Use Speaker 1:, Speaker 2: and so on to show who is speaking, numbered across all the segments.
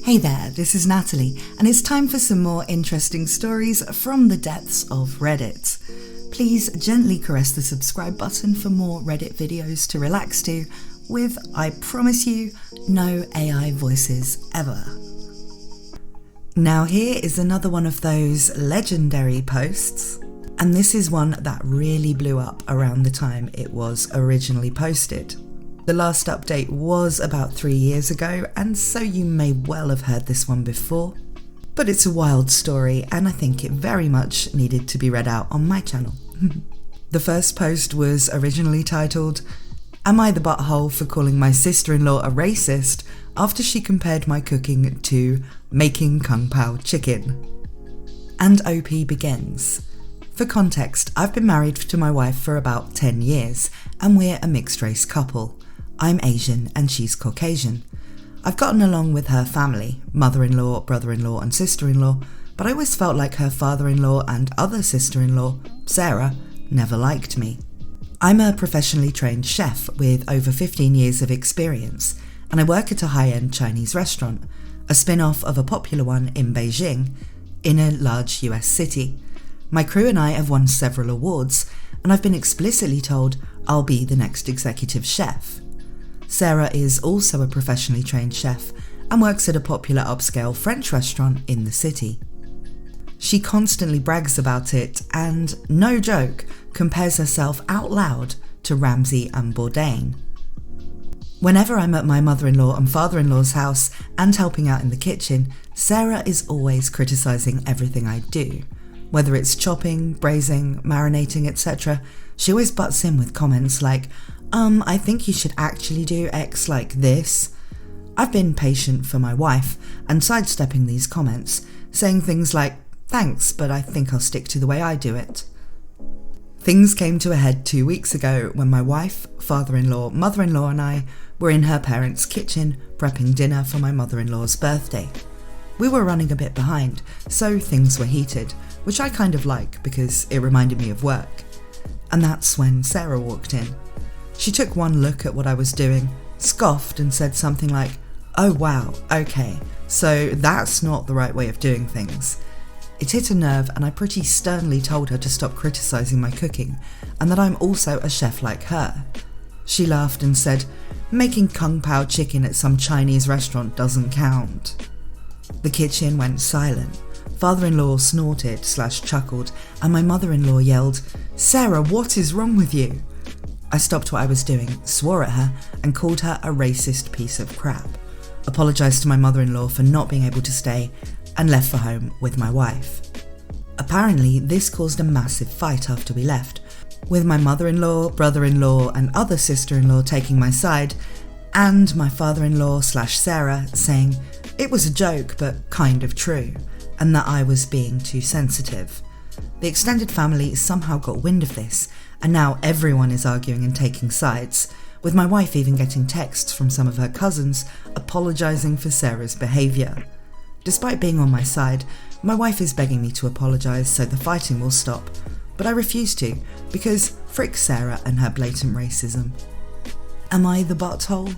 Speaker 1: Hey there, this is Natalie, and it's time for some more interesting stories from the depths of Reddit. Please gently caress the subscribe button for more Reddit videos to relax to, with, I promise you, no AI voices ever. Now here is another one of those legendary posts, and this is one that really blew up around the time it was originally posted. The last update was about 3 years ago, and so you may well have heard this one before. But it's a wild story, and I think it very much needed to be read out on my channel. The first post was originally titled, "Am I the butthole for calling my sister-in-law a racist after she compared my cooking to making kung pao chicken?" And OP begins. For context, I've been married to my wife for about 10 years, and we're a mixed-race couple. I'm Asian and she's Caucasian. I've gotten along with her family, mother-in-law, brother-in-law and sister-in-law, but I always felt like her father-in-law and other sister-in-law, Sarah, never liked me. I'm a professionally trained chef with over 15 years of experience, and I work at a high-end Chinese restaurant, a spin-off of a popular one in Beijing, in a large US city. My crew and I have won several awards, and I've been explicitly told I'll be the next executive chef. Sarah is also a professionally trained chef and works at a popular upscale French restaurant in the city. She constantly brags about it and, no joke, compares herself out loud to Ramsay and Bourdain. Whenever I'm at my mother-in-law and father-in-law's house and helping out in the kitchen, Sarah is always criticising everything I do. Whether it's chopping, braising, marinating, etc., she always butts in with comments like, I think you should actually do X like this. I've been patient for my wife and sidestepping these comments, saying things like, thanks, but I think I'll stick to the way I do it. Things came to a head 2 weeks ago when my wife, father-in-law, mother-in-law and I were in her parents' kitchen prepping dinner for my mother-in-law's birthday. We were running a bit behind, so things were heated, which I kind of like because it reminded me of work. And that's when Sarah walked in. She took one look at what I was doing, scoffed and said something like, "Oh wow, okay, so that's not the right way of doing things." It hit a nerve and I pretty sternly told her to stop criticising my cooking and that I'm also a chef like her. She laughed and said, "Making kung pao chicken at some Chinese restaurant doesn't count." The kitchen went silent. Father-in-law snorted/chuckled and my mother-in-law yelled, "Sarah, what is wrong with you?" I stopped what I was doing, swore at her and called her a racist piece of crap, apologised to my mother-in-law for not being able to stay and left for home with my wife. Apparently this caused a massive fight after we left, with my mother-in-law, brother-in-law and other sister-in-law taking my side and my father-in-law/Sarah saying it was a joke but kind of true and that I was being too sensitive. The extended family somehow got wind of this, and now everyone is arguing and taking sides, with my wife even getting texts from some of her cousins apologising for Sarah's behaviour. Despite being on my side, my wife is begging me to apologise so the fighting will stop, but I refuse to, because frick Sarah and her blatant racism. Am I the butthole?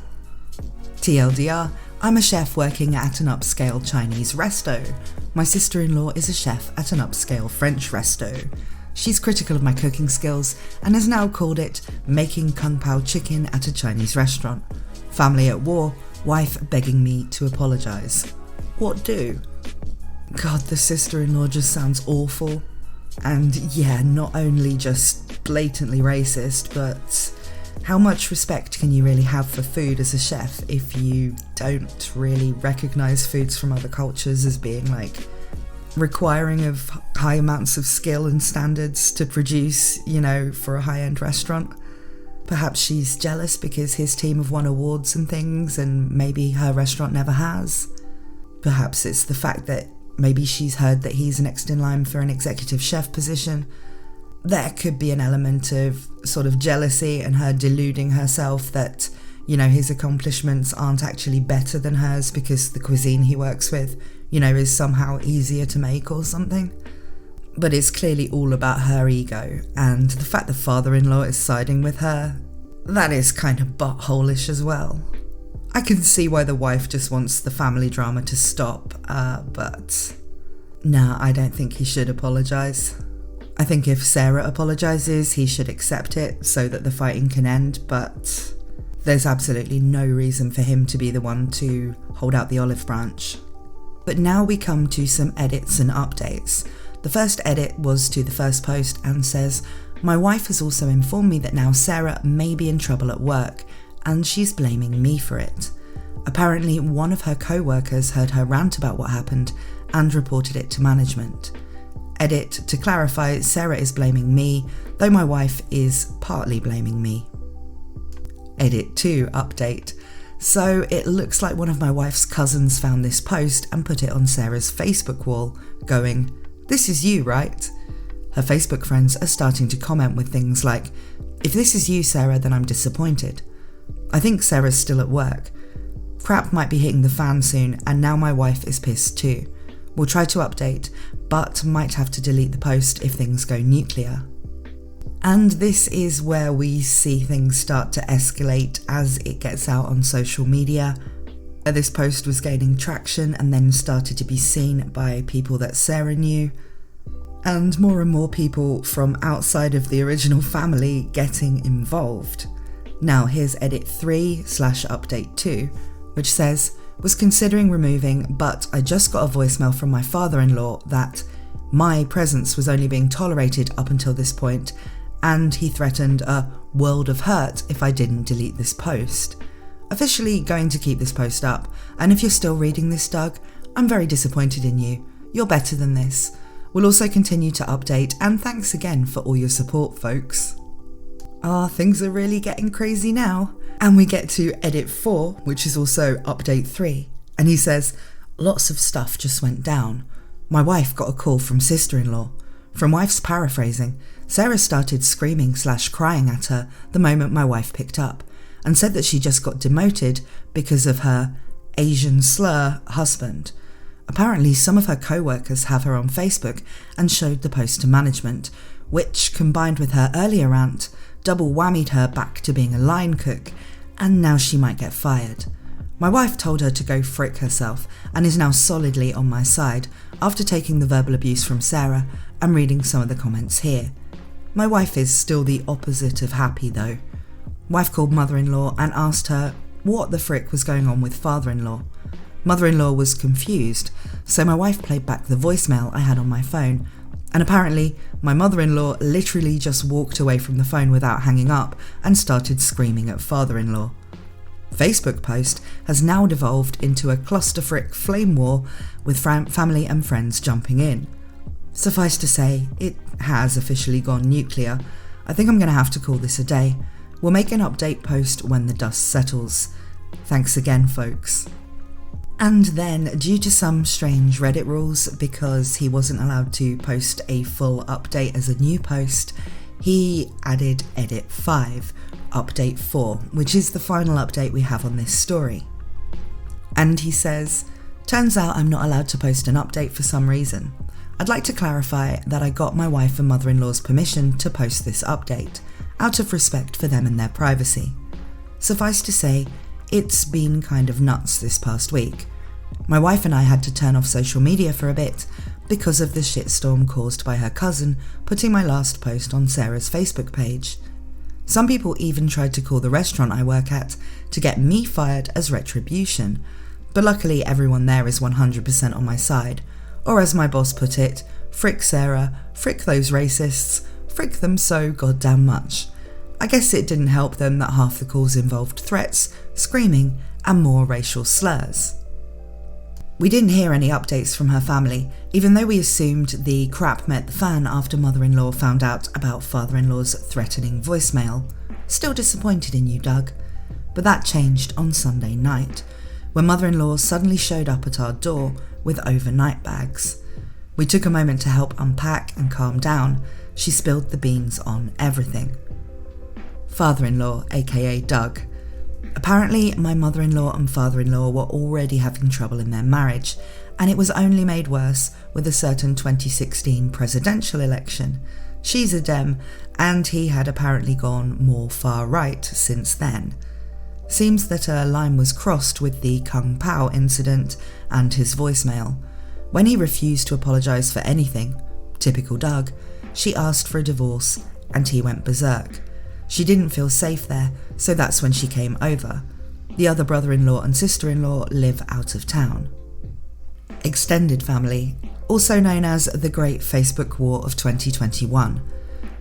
Speaker 1: TLDR, I'm a chef working at an upscale Chinese resto. My sister-in-law is a chef at an upscale French resto. She's critical of my cooking skills and has now called it making kung pao chicken at a Chinese restaurant. Family at war, wife begging me to apologise. What do? God, the sister-in-law just sounds awful. And yeah, not only just blatantly racist, but how much respect can you really have for food as a chef if you don't really recognise foods from other cultures as being like requiring of high amounts of skill and standards to produce, for a high-end restaurant? Perhaps she's jealous because his team have won awards and things and maybe her restaurant never has. Perhaps it's the fact that maybe she's heard that he's next in line for an executive chef position. There could be an element of sort of jealousy and her deluding herself that, his accomplishments aren't actually better than hers because the cuisine he works with, is somehow easier to make or something. But it's clearly all about her ego, and the fact the father-in-law is siding with her, that is kind of butthole-ish as well. I can see why the wife just wants the family drama to stop, but nah, I don't think he should apologise. I think if Sarah apologises, he should accept it so that the fighting can end, but there's absolutely no reason for him to be the one to hold out the olive branch. But now we come to some edits and updates. The first edit was to the first post and says, "My wife has also informed me that now Sarah may be in trouble at work, and she's blaming me for it. Apparently, one of her co-workers heard her rant about what happened and reported it to management. Edit, to clarify, Sarah is blaming me, though my wife is partly blaming me." Edit 2 update. So it looks like one of my wife's cousins found this post and put it on Sarah's Facebook wall, going, "This is you, right?" Her Facebook friends are starting to comment with things like, "If this is you, Sarah, then I'm disappointed. I think Sarah's still at work. Crap might be hitting the fan soon, and now my wife is pissed too. We'll try to update, but might have to delete the post if things go nuclear." And this is where we see things start to escalate as it gets out on social media. This post was gaining traction and then started to be seen by people that Sarah knew, and more people from outside of the original family getting involved. Now here's edit 3/update 2, which says, "Was considering removing, but I just got a voicemail from my father-in-law that my presence was only being tolerated up until this point, and he threatened a world of hurt if I didn't delete this post. Officially going to keep this post up, and if you're still reading this, Doug, I'm very disappointed in you. You're better than this. We'll also continue to update, and thanks again for all your support, folks." Things are really getting crazy now. And we get to edit 4, which is also update 3, and he says, "Lots of stuff just went down. My wife got a call from sister-in-law. From wife's paraphrasing, Sarah started screaming/crying at her the moment my wife picked up, and said that she just got demoted because of her Asian slur husband. Apparently some of her co-workers have her on Facebook and showed the post to management, which, combined with her earlier rant, double whammied her back to being a line cook, and now she might get fired. My wife told her to go frick herself and is now solidly on my side after taking the verbal abuse from Sarah and reading some of the comments here. My wife is still the opposite of happy though. Wife called mother-in-law and asked her what the frick was going on with father-in-law. Mother-in-law was confused, so my wife played back the voicemail I had on my phone, and apparently my mother-in-law literally just walked away from the phone without hanging up and started screaming at father-in-law. Facebook post has now devolved into a clusterfrick flame war with family and friends jumping in. Suffice to say, it has officially gone nuclear. I think I'm going to have to call this a day. We'll make an update post when the dust settles. Thanks again, folks. And then, due to some strange Reddit rules, because he wasn't allowed to post a full update as a new post, he added edit 5, update 4, which is the final update we have on this story. And he says, "Turns out I'm not allowed to post an update for some reason. I'd like to clarify that I got my wife and mother-in-law's permission to post this update, out of respect for them and their privacy. Suffice to say, it's been kind of nuts this past week. My wife and I had to turn off social media for a bit because of the shitstorm caused by her cousin putting my last post on Sarah's Facebook page. Some people even tried to call the restaurant I work at to get me fired as retribution, but luckily everyone there is 100% on my side, or as my boss put it, frick Sarah, frick those racists, frick them so goddamn much. I guess it didn't help them that half the calls involved threats, screaming, and more racial slurs." We didn't hear any updates from her family, even though we assumed the crap met the fan after mother-in-law found out about father-in-law's threatening voicemail. Still disappointed in you, Doug. But that changed on Sunday night, when mother-in-law suddenly showed up at our door with overnight bags. We took a moment to help unpack and calm down. She spilled the beans on everything. Father-in-law, aka Doug. Apparently, my mother-in-law and father-in-law were already having trouble in their marriage, and it was only made worse with a certain 2016 presidential election. She's a Dem, and he had apparently gone more far right since then. Seems that a line was crossed with the Kung Pao incident and his voicemail. When he refused to apologise for anything, typical Doug, she asked for a divorce and he went berserk. She didn't feel safe there, so that's when she came over. The other brother-in-law and sister-in-law live out of town. Extended family, also known as the Great Facebook War of 2021.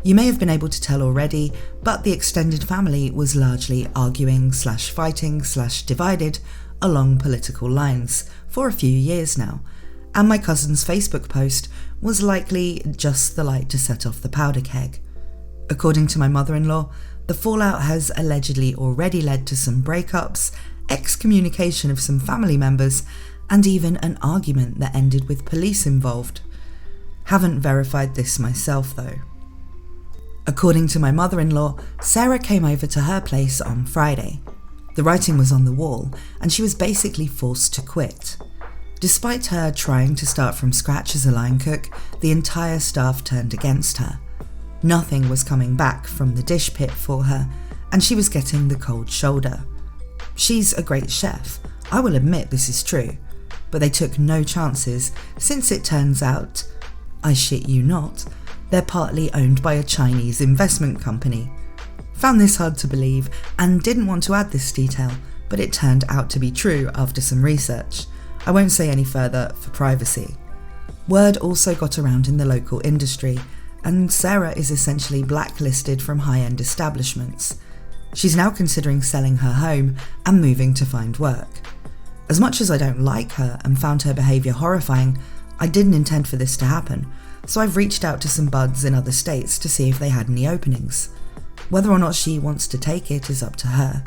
Speaker 1: You may have been able to tell already, but the extended family was largely arguing/fighting/divided along political lines for a few years now, and my cousin's Facebook post was likely just the light to set off the powder keg. According to my mother-in-law, the fallout has allegedly already led to some breakups, excommunication of some family members, and even an argument that ended with police involved. Haven't verified this myself though. According to my mother-in-law, Sarah came over to her place on Friday. The writing was on the wall, and she was basically forced to quit. Despite her trying to start from scratch as a line cook, the entire staff turned against her. Nothing was coming back from the dish pit for her, and she was getting the cold shoulder. She's a great chef, I will admit this is true, but they took no chances since it turns out, I shit you not, they're partly owned by a Chinese investment company. Found this hard to believe and didn't want to add this detail, but it turned out to be true after some research. I won't say any further for privacy. Word also got around in the local industry, and Sarah is essentially blacklisted from high-end establishments. She's now considering selling her home and moving to find work. As much as I don't like her and found her behaviour horrifying, I didn't intend for this to happen, so I've reached out to some buds in other states to see if they had any openings. Whether or not she wants to take it is up to her.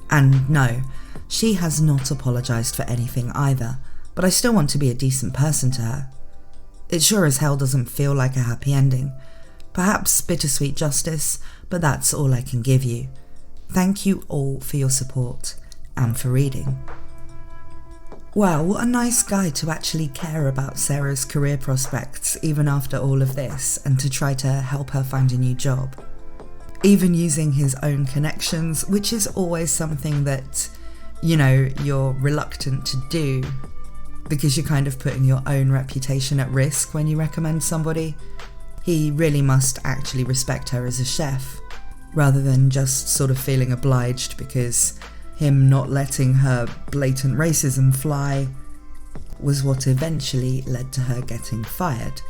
Speaker 1: And no, she has not apologised for anything either, but I still want to be a decent person to her. It sure as hell doesn't feel like a happy ending. Perhaps bittersweet justice, but that's all I can give you. Thank you all for your support and for reading. Wow, what a nice guy to actually care about Sarah's career prospects even after all of this and to try to help her find a new job. Even using his own connections, which is always something that, you're reluctant to do because you're kind of putting your own reputation at risk when you recommend somebody. He really must actually respect her as a chef, rather than just sort of feeling obliged because him not letting her blatant racism fly was what eventually led to her getting fired.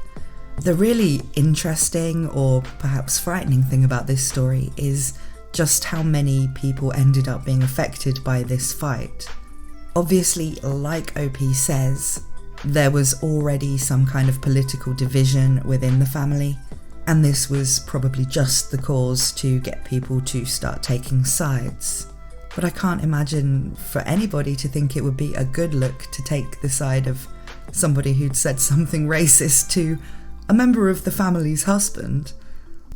Speaker 1: The really interesting or perhaps frightening thing about this story is just how many people ended up being affected by this fight. Obviously, like OP says, there was already some kind of political division within the family, and this was probably just the cause to get people to start taking sides. But I can't imagine for anybody to think it would be a good look to take the side of somebody who'd said something racist to a member of the family's husband,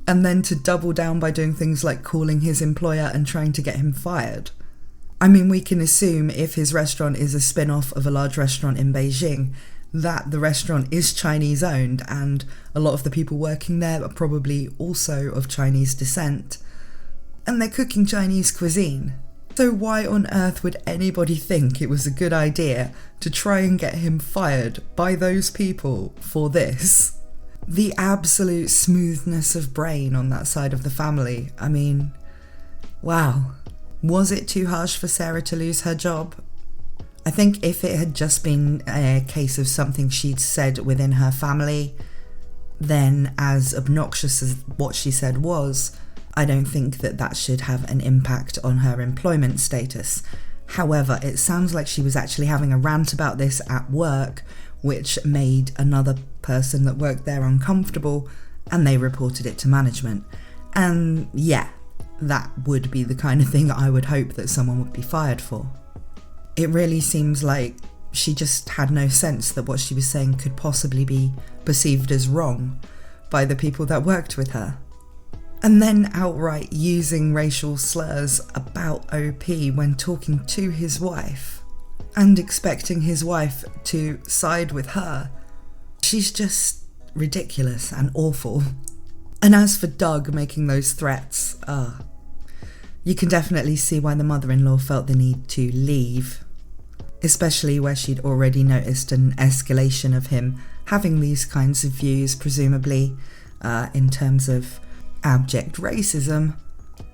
Speaker 1: and then to double down by doing things like calling his employer and trying to get him fired. I mean, we can assume if his restaurant is a spin-off of a large restaurant in Beijing, that the restaurant is Chinese owned and a lot of the people working there are probably also of Chinese descent. And they're cooking Chinese cuisine. So why on earth would anybody think it was a good idea to try and get him fired by those people for this? The absolute smoothness of brain on that side of the family. I mean, wow. Was it too harsh for Sarah to lose her job? I think if it had just been a case of something she'd said within her family, then as obnoxious as what she said was, I don't think that should have an impact on her employment status. However, it sounds like she was actually having a rant about this at work, which made another person that worked there uncomfortable, and they reported it to management. And yeah, that would be the kind of thing I would hope that someone would be fired for. It really seems like she just had no sense that what she was saying could possibly be perceived as wrong by the people that worked with her. And then outright using racial slurs about OP when talking to his wife, and expecting his wife to side with her. She's just ridiculous and awful. And as for Doug making those threats, You can definitely see why the mother-in-law felt the need to leave, especially where she'd already noticed an escalation of him having these kinds of views, presumably in terms of abject racism,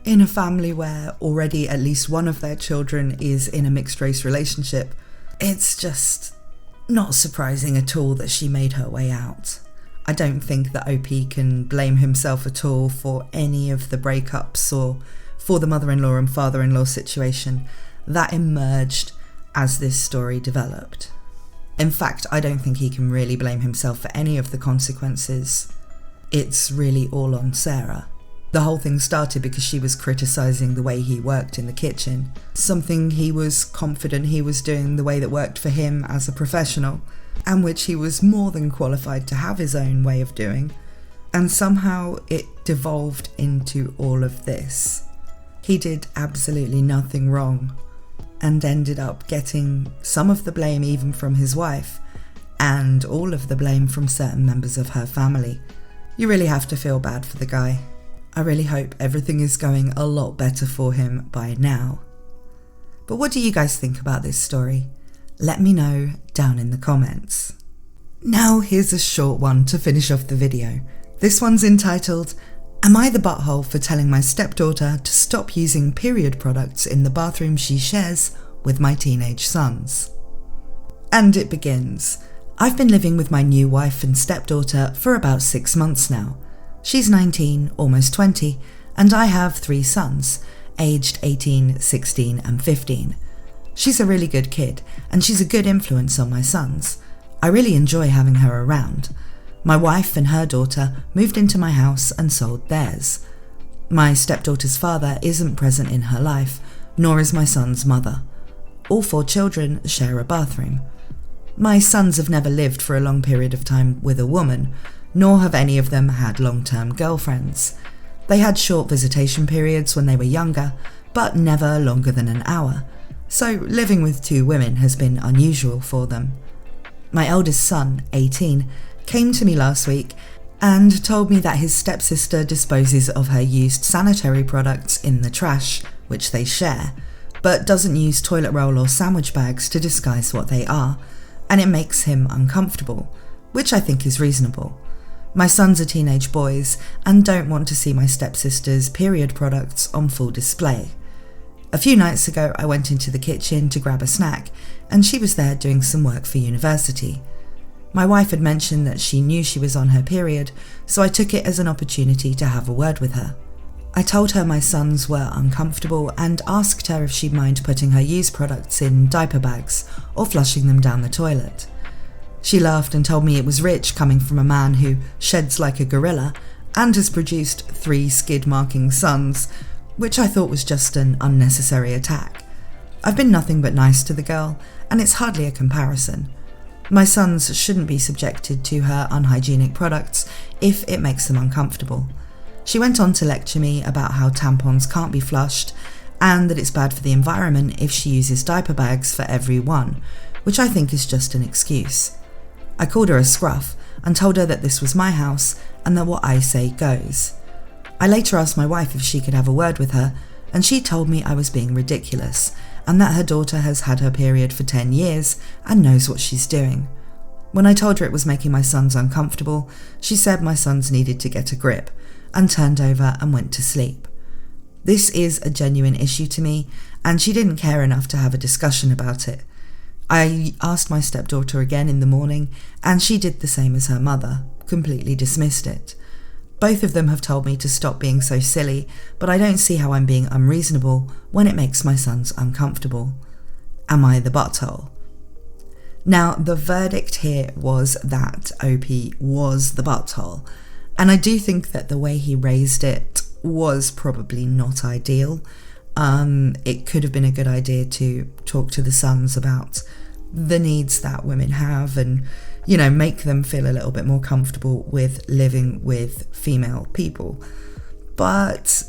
Speaker 1: in a family where already at least one of their children is in a mixed-race relationship. It's just not surprising at all that she made her way out. I don't think that OP can blame himself at all for any of the breakups or for the mother-in-law and father-in-law situation that emerged as this story developed. In fact, I don't think he can really blame himself for any of the consequences. It's really all on Sarah. The whole thing started because she was criticising the way he worked in the kitchen, something he was confident he was doing the way that worked for him as a professional, and which he was more than qualified to have his own way of doing. And somehow it devolved into all of this. He did absolutely nothing wrong and ended up getting some of the blame even from his wife, and all of the blame from certain members of her family. You really have to feel bad for the guy. I really hope everything is going a lot better for him by now. But what do you guys think about this story? Let me know down in the comments. Now here's a short one to finish off the video. This one's entitled, "Am I the butthole for telling my stepdaughter to stop using period products in the bathroom she shares with my teenage sons?" And it begins, "I've been living with my new wife and stepdaughter for about 6 months now. She's 19, almost 20, and I have 3 sons, aged 18, 16 and 15. She's a really good kid, and she's a good influence on my sons. I really enjoy having her around. My wife and her daughter moved into my house and sold theirs. My stepdaughter's father isn't present in her life, nor is my son's mother. All 4 children share a bathroom. My sons have never lived for a long period of time with a woman, nor have any of them had long-term girlfriends. They had short visitation periods when they were younger, but never longer than an hour, so living with 2 women has been unusual for them. My eldest son, 18, came to me last week and told me that his stepsister disposes of her used sanitary products in the trash, which they share, but doesn't use toilet roll or sandwich bags to disguise what they are, and it makes him uncomfortable, which I think is reasonable. My sons are teenage boys and don't want to see my stepsister's period products on full display. A few nights ago I went into the kitchen to grab a snack and she was there doing some work for university. My wife had mentioned that she knew she was on her period, so I took it as an opportunity to have a word with her. I told her my sons were uncomfortable and asked her if she'd mind putting her used products in diaper bags or flushing them down the toilet. She laughed and told me it was rich coming from a man who sheds like a gorilla and has produced 3 skid-marking sons, which I thought was just an unnecessary attack. I've been nothing but nice to the girl, and it's hardly a comparison. My sons shouldn't be subjected to her unhygienic products if it makes them uncomfortable. She went on to lecture me about how tampons can't be flushed and that it's bad for the environment if she uses diaper bags for every one, which I think is just an excuse. I called her a scruff and told her that this was my house and that what I say goes. I later asked my wife if she could have a word with her, and she told me I was being ridiculous and that her daughter has had her period for 10 years and knows what she's doing. When I told her it was making my sons uncomfortable, she said my sons needed to get a grip and turned over and went to sleep. This is a genuine issue to me, and she didn't care enough to have a discussion about it. I asked my stepdaughter again in the morning, and she did the same as her mother, completely dismissed it. Both of them have told me to stop being so silly, but I don't see how I'm being unreasonable when it makes my sons uncomfortable. Am I the butthole? Now, the verdict here was that OP was the butthole, and I do think that the way he raised it was probably not ideal. It could have been a good idea to talk to the sons about the needs that women have and, make them feel a little bit more comfortable with living with female people. But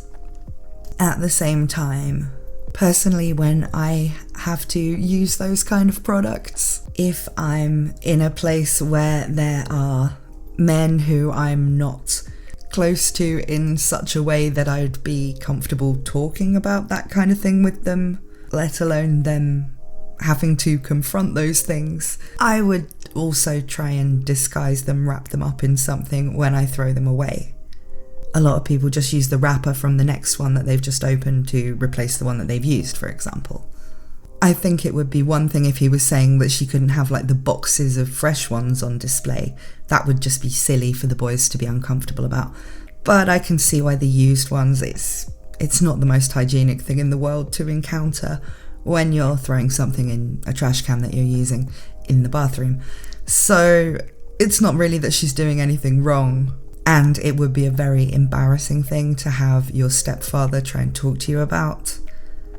Speaker 1: at the same time, personally, when I have to use those kind of products, if I'm in a place where there are men who I'm not close to in such a way that I'd be comfortable talking about that kind of thing with them, let alone them having to confront those things. I would also try and disguise them, wrap them up in something when I throw them away. A lot of people just use the wrapper from the next one that they've just opened to replace the one that they've used, for example. I think it would be one thing if he was saying that she couldn't have like the boxes of fresh ones on display. That would just be silly for the boys to be uncomfortable about. But I can see why the used ones, it's not the most hygienic thing in the world to encounter when you're throwing something in a trash can that you're using in the bathroom. So it's not really that she's doing anything wrong, and it would be a very embarrassing thing to have your stepfather try and talk to you about.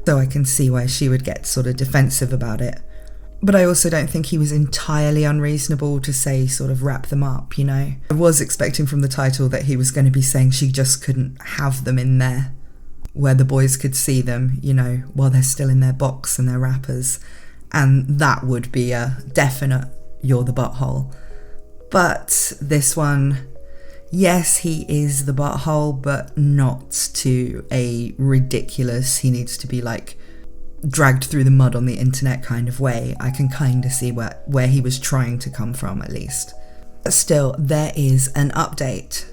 Speaker 1: So I can see why she would get sort of defensive about it. But I also don't think he was entirely unreasonable to say sort of wrap them up, you know. I was expecting from the title that he was going to be saying she just couldn't have them in there where the boys could see them, you know, while they're still in their box and their wrappers. And that would be a definite you're the butthole. But this one, yes, he is the butthole, but not to a ridiculous, he needs to be like dragged through the mud on the internet kind of way. I can kind of see where he was trying to come from, at least. But still, there is an update.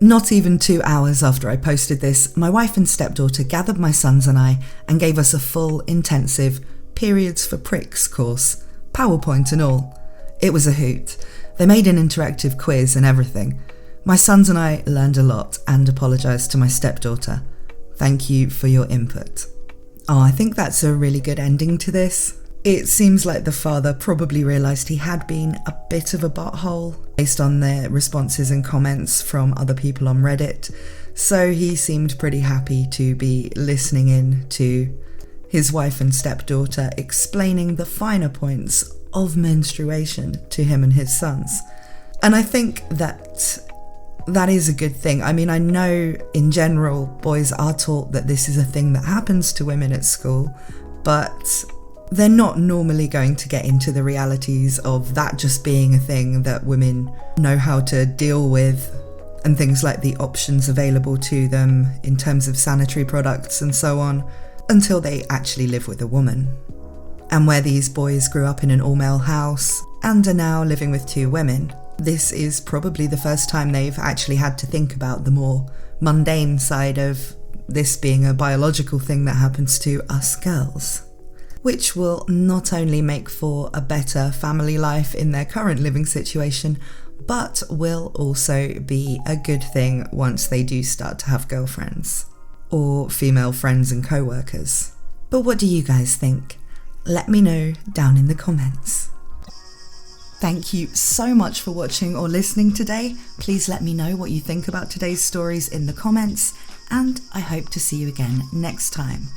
Speaker 1: Not even 2 hours after I posted this, my wife and stepdaughter gathered my sons and I and gave us a full, intensive Periods for Pricks course, PowerPoint and all. It was a hoot. They made an interactive quiz and everything. My sons and I learned a lot and apologised to my stepdaughter. Thank you for your input. Oh, I think that's a really good ending to this. It seems like the father probably realised he had been a bit of a butthole based on the responses and comments from other people on Reddit, so he seemed pretty happy to be listening in to his wife and stepdaughter explaining the finer points of menstruation to him and his sons. And I think that is a good thing. I mean, I know in general boys are taught that this is a thing that happens to women at school, but they're not normally going to get into the realities of that just being a thing that women know how to deal with, and things like the options available to them in terms of sanitary products and so on, until they actually live with a woman. And where these boys grew up in an all-male house and are now living with 2 women, this is probably the first time they've actually had to think about the more mundane side of this being a biological thing that happens to us girls, which will not only make for a better family life in their current living situation, but will also be a good thing once they do start to have girlfriends or female friends and co-workers. But what do you guys think? Let me know down in the comments. Thank you so much for watching or listening today. Please let me know what you think about today's stories in the comments, and I hope to see you again next time.